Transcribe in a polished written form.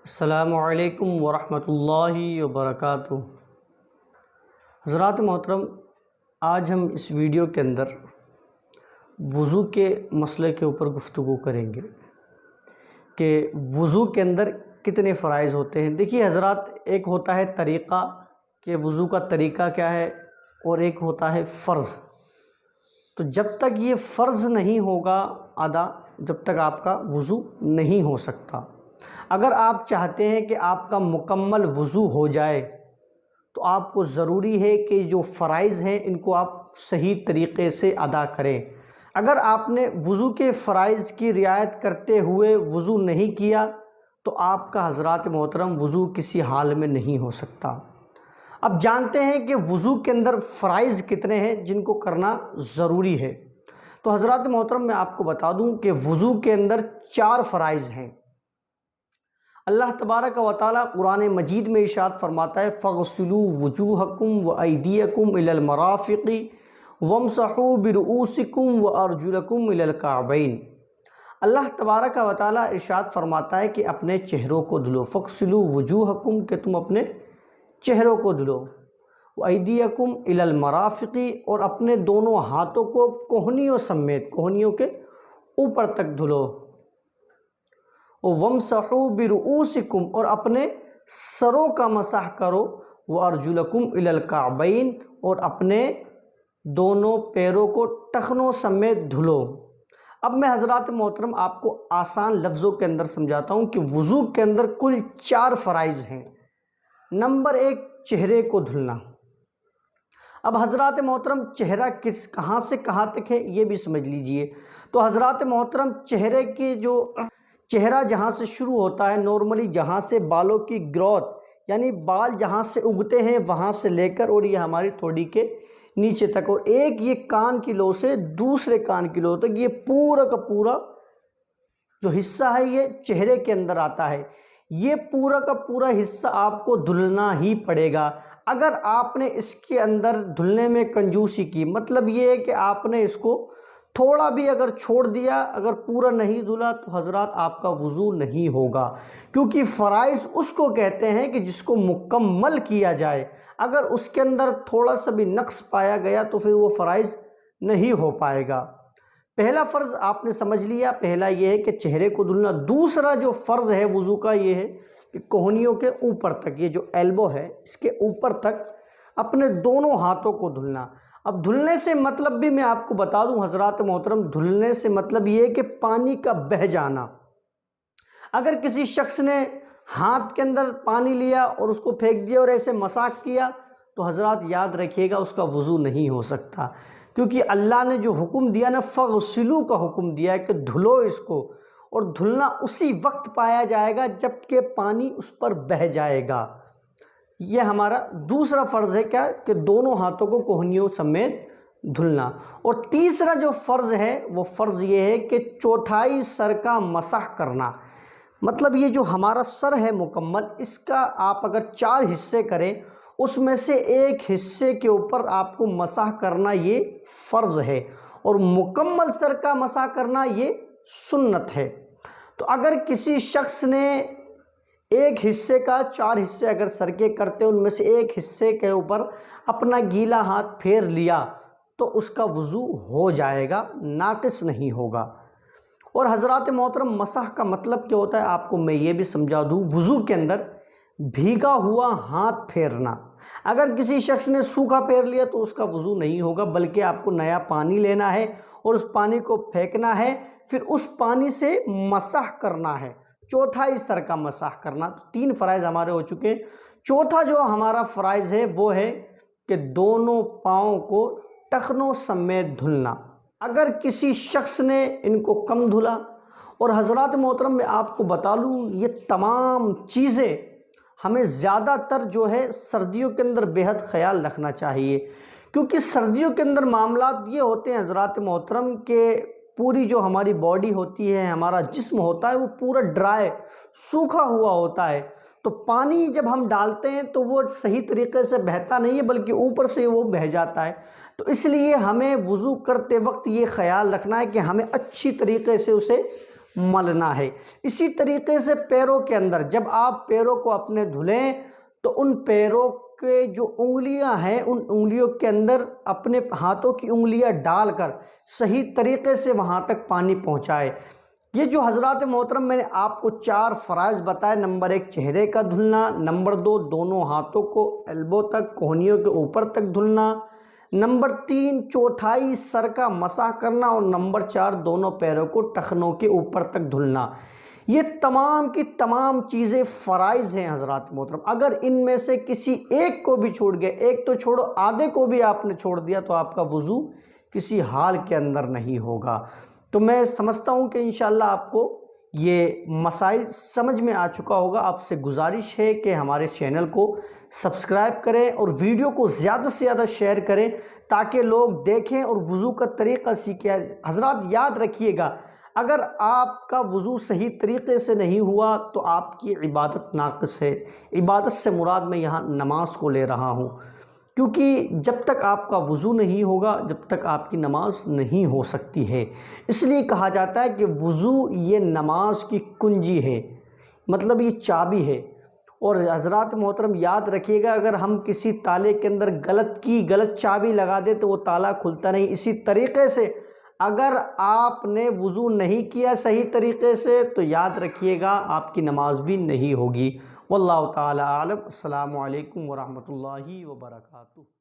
السلام علیکم ورحمۃ اللہ وبرکاتہ۔ حضرات محترم، آج ہم اس ویڈیو کے اندر وضو کے مسئلے کے اوپر گفتگو کریں گے کہ وضو کے اندر کتنے فرائض ہوتے ہیں۔ دیکھیے حضرات، ایک ہوتا ہے طریقہ کہ وضو کا طریقہ کیا ہے، اور ایک ہوتا ہے فرض۔ تو جب تک یہ فرض نہیں ہوگا ادا، جب تک آپ کا وضو نہیں ہو سکتا۔ اگر آپ چاہتے ہیں کہ آپ کا مکمل وضو ہو جائے تو آپ کو ضروری ہے کہ جو فرائض ہیں ان کو آپ صحیح طریقے سے ادا کریں۔ اگر آپ نے وضو کے فرائض کی رعایت کرتے ہوئے وضو نہیں کیا تو آپ کا حضرات محترم وضو کسی حال میں نہیں ہو سکتا۔ اب جانتے ہیں کہ وضو کے اندر فرائض کتنے ہیں جن کو کرنا ضروری ہے۔ تو حضرات محترم، میں آپ کو بتا دوں کہ وضو کے اندر 4 فرائض ہیں۔ اللہ تبارک و تعالیٰ قرآن مجید میں ارشاد فرماتا ہے فَاغْسِلُوا وُجُوهَكُمْ وَأَيْدِيَكُمْ إِلَى الْمَرَافِقِ وَامْسَحُوا بِرُؤُوسِكُمْ وَأَرْجُلَكُمْ إِلَى الْكَعْبَيْنِ۔ اللہ تبارک و تعالیٰ ارشاد فرماتا ہے کہ اپنے چہروں کو دھلو، فَاغْسِلُوا وُجُوهَكُمْ کہ تم اپنے چہروں کو دھلو، وَأَيْدِيَكُمْ إِلَى الْمَرَافِقِ اور اپنے دونوں ہاتھوں کو کوہنیوں سمیت، کوہنیوں کے اوپر تک دھلو، وَامْسَحُوا بِرُؤُوسِكُمْ اور اپنے سروں کا مسح کرو، وَأَرْجُلَكُمْ إِلَى الْكَعْبَيْنِ اور اپنے دونوں پیروں کو ٹخنوں سمیت دھلو۔ اب میں حضرات محترم آپ کو آسان لفظوں کے اندر سمجھاتا ہوں کہ وضو کے اندر کل 4 فرائض ہیں۔ نمبر 1، چہرے کو دھلنا۔ اب حضرات محترم چہرہ کہاں سے کہاں تک ہے یہ بھی سمجھ لیجئے۔ تو حضرات محترم چہرے کی چہرہ جہاں سے شروع ہوتا ہے، نارملی جہاں سے بالوں کی گروتھ یعنی بال جہاں سے اگتے ہیں وہاں سے لے کر اور یہ ہماری تھوڑی کے نیچے تک، اور ایک یہ کان کی لو سے دوسرے کان کی لو تک، یہ پورا کا پورا جو حصہ ہے یہ چہرے کے اندر آتا ہے۔ یہ پورا کا پورا حصہ آپ کو دھلنا ہی پڑے گا۔ اگر آپ نے اس کے اندر دھلنے میں کنجوسی کی، مطلب یہ ہے کہ آپ نے اس کو تھوڑا بھی اگر چھوڑ دیا، اگر پورا نہیں دھلا، تو حضرات آپ کا وضو نہیں ہوگا، کیونکہ فرائض اس کو کہتے ہیں کہ جس کو مکمل کیا جائے۔ اگر اس کے اندر تھوڑا سا بھی نقص پایا گیا تو پھر وہ فرائض نہیں ہو پائے گا۔ پہلا فرض آپ نے سمجھ لیا، پہلا یہ ہے کہ چہرے کو دھلنا۔ دوسرا جو فرض ہے وضو کا یہ ہے کہ کوہنیوں کے اوپر تک، یہ جو ایلبو ہے اس کے اوپر تک اپنے دونوں ہاتھوں کو دھلنا۔ اب دھلنے سے مطلب بھی میں آپ کو بتا دوں حضرات محترم، دھلنے سے مطلب یہ ہے کہ پانی کا بہہ جانا۔ اگر کسی شخص نے ہاتھ کے اندر پانی لیا اور اس کو پھینک دیا اور ایسے مساق کیا تو حضرات یاد رکھیے گا اس کا وضو نہیں ہو سکتا، کیونکہ اللہ نے جو حکم دیا نا، فَغْسِلُوا کا حکم دیا ہے کہ دھلو اس کو، اور دھلنا اسی وقت پایا جائے گا جب کہ پانی اس پر بہہ جائے گا۔ یہ ہمارا دوسرا فرض ہے کیا، کہ دونوں ہاتھوں کو کوہنیوں سمیت دھلنا۔ اور تیسرا جو فرض ہے وہ فرض یہ ہے کہ چوتھائی سر کا مسح کرنا۔ مطلب یہ جو ہمارا سر ہے مکمل، اس کا آپ اگر 4 حصے کریں، اس میں سے ایک حصے کے اوپر آپ کو مسح کرنا یہ فرض ہے، اور مکمل سر کا مسح کرنا یہ سنت ہے۔ تو اگر کسی شخص نے ایک حصے کا 4 حصے اگر سر کے کرتے ان میں سے ایک حصے کے اوپر اپنا گیلا ہاتھ پھیر لیا تو اس کا وضو ہو جائے گا، ناقص نہیں ہوگا۔ اور حضرات محترم مسح کا مطلب کیا ہوتا ہے آپ کو میں یہ بھی سمجھا دوں۔ وضو کے اندر بھیگا ہوا ہاتھ پھیرنا۔ اگر کسی شخص نے سوکھا پھیر لیا تو اس کا وضو نہیں ہوگا، بلکہ آپ کو نیا پانی لینا ہے اور اس پانی کو پھینکنا ہے، پھر اس پانی سے مسح کرنا ہے، چوتھائی سر کا مسح کرنا۔ 3 فرائض ہمارے ہو چکے ہیں۔ چوتھا جو ہمارا فرائض ہے وہ ہے کہ دونوں پاؤں کو ٹخنوں سمیت دھلنا۔ اگر کسی شخص نے ان کو کم دھلا، اور حضرات محترم میں آپ کو بتا لوں یہ تمام چیزیں ہمیں زیادہ تر جو ہے سردیوں کے اندر بے حد خیال رکھنا چاہیے، کیونکہ سردیوں کے اندر معاملات یہ ہوتے ہیں حضرات محترم کہ پوری جو ہماری باڈی ہوتی ہے، ہمارا جسم ہوتا ہے، وہ پورا ڈرائی سوکھا ہوا ہوتا ہے۔ تو پانی جب ہم ڈالتے ہیں تو وہ صحیح طریقے سے بہتا نہیں ہے، بلکہ اوپر سے وہ بہہ جاتا ہے۔ تو اس لیے ہمیں وضو کرتے وقت یہ خیال رکھنا ہے کہ ہمیں اچھی طریقے سے اسے ملنا ہے۔ اسی طریقے سے پیروں کے اندر جب آپ پیروں کو اپنے دھلیں تو ان پیروں کے جو انگلیاں ہیں ان انگلیوں کے اندر اپنے ہاتھوں کی انگلیاں ڈال کر صحیح طریقے سے وہاں تک پانی پہنچائے۔ یہ جو حضرات محترم میں نے آپ کو 4 فرائض بتائے، نمبر 1 چہرے کا دھلنا، نمبر 2 دونوں ہاتھوں کو ایلبو تک کہنیوں کے اوپر تک دھلنا، نمبر 3 چوتھائی سر کا مسح کرنا، اور نمبر 4 دونوں پیروں کو ٹخنوں کے اوپر تک دھلنا۔ یہ تمام کی تمام چیزیں فرائض ہیں حضرات محترم۔ اگر ان میں سے کسی ایک کو بھی چھوڑ گئے، ایک تو چھوڑو آدھے کو بھی آپ نے چھوڑ دیا، تو آپ کا وضو کسی حال کے اندر نہیں ہوگا۔ تو میں سمجھتا ہوں کہ انشاءاللہ آپ کو یہ مسائل سمجھ میں آ چکا ہوگا۔ آپ سے گزارش ہے کہ ہمارے چینل کو سبسکرائب کریں اور ویڈیو کو زیادہ سے زیادہ شیئر کریں تاکہ لوگ دیکھیں اور وضو کا طریقہ سیکھیں۔ حضرات یاد رکھیے گا، اگر آپ کا وضو صحیح طریقے سے نہیں ہوا تو آپ کی عبادت ناقص ہے۔ عبادت سے مراد میں یہاں نماز کو لے رہا ہوں، کیونکہ جب تک آپ کا وضو نہیں ہوگا جب تک آپ کی نماز نہیں ہو سکتی ہے۔ اس لیے کہا جاتا ہے کہ وضو یہ نماز کی کنجی ہے، مطلب یہ چابی ہے۔ اور حضرات محترم یاد رکھیے گا، اگر ہم کسی تالے کے اندر غلط چابی لگا دیں تو وہ تالا کھلتا نہیں۔ اسی طریقے سے اگر آپ نے وضو نہیں کیا صحیح طریقے سے تو یاد رکھیے گا آپ کی نماز بھی نہیں ہوگی۔ واللہ تعالی عالم۔ السلام علیکم ورحمۃ اللہ وبرکاتہ۔